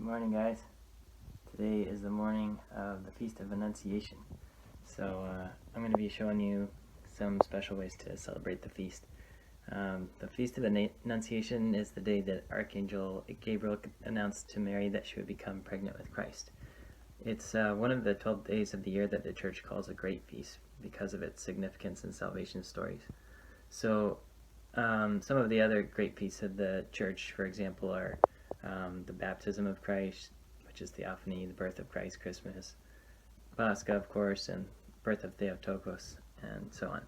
Good morning, guys. Today is the morning of the Feast of Annunciation. So I'm going to be showing you some special ways to celebrate the feast. The Feast of Annunciation is the day that Archangel Gabriel announced to Mary that she would become pregnant with Christ. It's one of the 12 days of the year that the Church calls a great feast because of its significance and salvation stories. So some of the other great feasts of the Church, for example, are the baptism of Christ, which is Theophany, the birth of Christ, Christmas, Pascha, of course, and birth of Theotokos, and so on.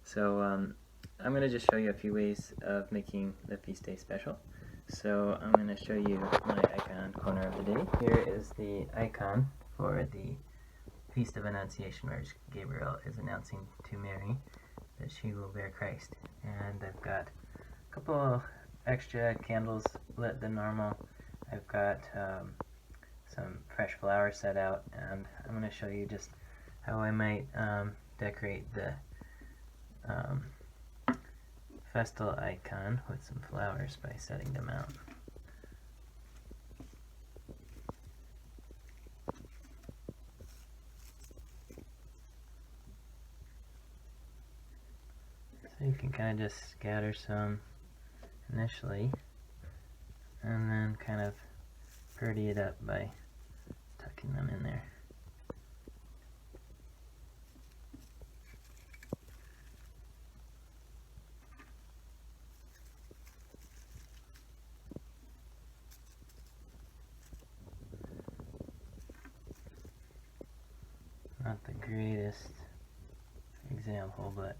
So I'm going to just show you a few ways of making the feast day special. So I'm going to show you my icon corner of the day. Here is the icon for the Feast of Annunciation, where Gabriel is announcing to Mary that she will bear Christ. And I've got a couple extra candles lit than normal. I've got some fresh flowers set out, and I'm going to show you just how I might decorate the festal icon with some flowers by setting them out. So you can kind of just scatter some initially, and then kind of pretty it up by tucking them in there. Not the greatest example, but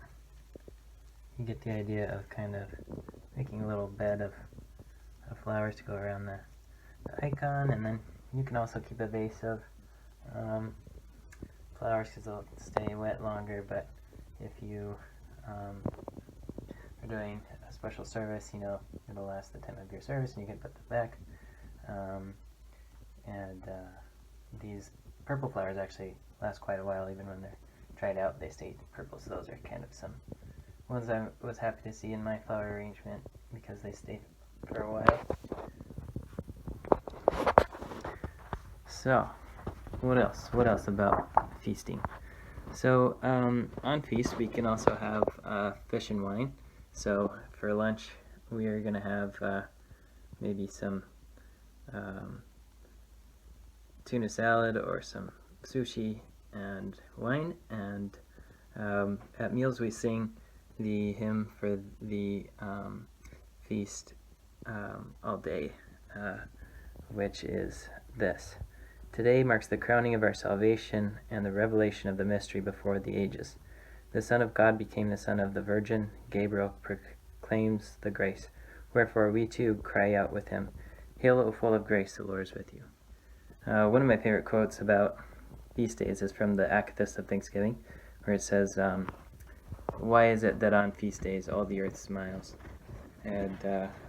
you get the idea of kind of making a little bed of flowers to go around the icon, and then you can also keep a vase of flowers because they'll stay wet longer. But if you are doing a special service, you know, it'll last the time of your service, and you can put them back. These purple flowers actually last quite a while. Even when they're dried out, they stay purple, so those are kind of some ones I was happy to see in my flower arrangement because they stay for a while. So, what else about feasting? So, on feast we can also have fish and wine. So, for lunch we are going to have maybe some tuna salad or some sushi and wine. And at meals we sing the hymn for the feast all day, which is this: "Today marks the crowning of our salvation and the revelation of the mystery before the ages. The Son of God became the Son of the Virgin. Gabriel proclaims the grace. Wherefore we too cry out with him, Hail, O full of grace, the Lord is with you." One of my favorite quotes about feast days is from the Akathist of Thanksgiving, where it says, "Why is it that on feast days all the earth smiles?" And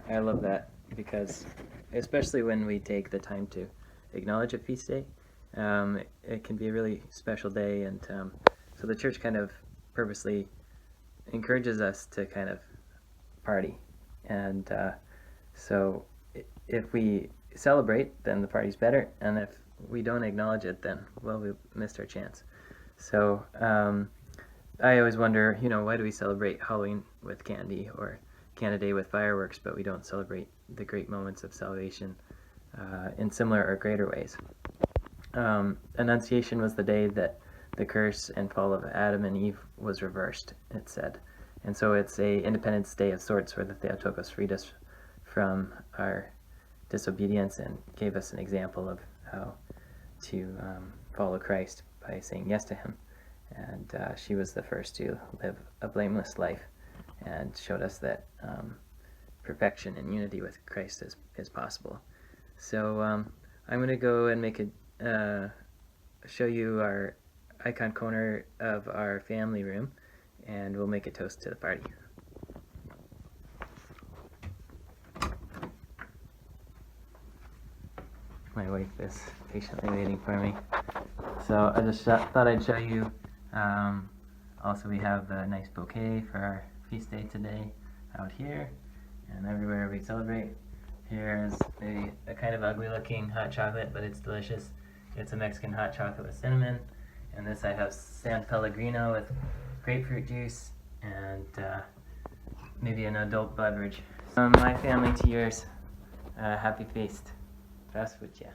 I love that because, especially when we take the time to acknowledge a feast day, it can be a really special day. And so the Church kind of purposely encourages us to kind of party. And so if we celebrate, then the party's better, and if we don't acknowledge it, then, well, we missed our chance. So I always wonder, why do we celebrate Halloween with candy or Canada Day with fireworks, but we don't celebrate the great moments of salvation in similar or greater ways? Annunciation was the day that the curse and fall of Adam and Eve was reversed, it said. And so it's a Independence Day of sorts, where the Theotokos freed us from our disobedience and gave us an example of how to follow Christ by saying yes to him. And she was the first to live a blameless life and showed us that perfection and unity with Christ is possible. So I'm going to go and show you our icon corner of our family room, and we'll make a toast to the party. My wife is patiently waiting for me. So I just thought I'd show you. Also, we have a nice bouquet for our feast day today out here and everywhere we celebrate. Here's a kind of ugly looking hot chocolate, but it's delicious. It's a Mexican hot chocolate with cinnamon. And this I have San Pellegrino with grapefruit juice and maybe an adult beverage. From my family to yours, happy feast. Здравствуйте.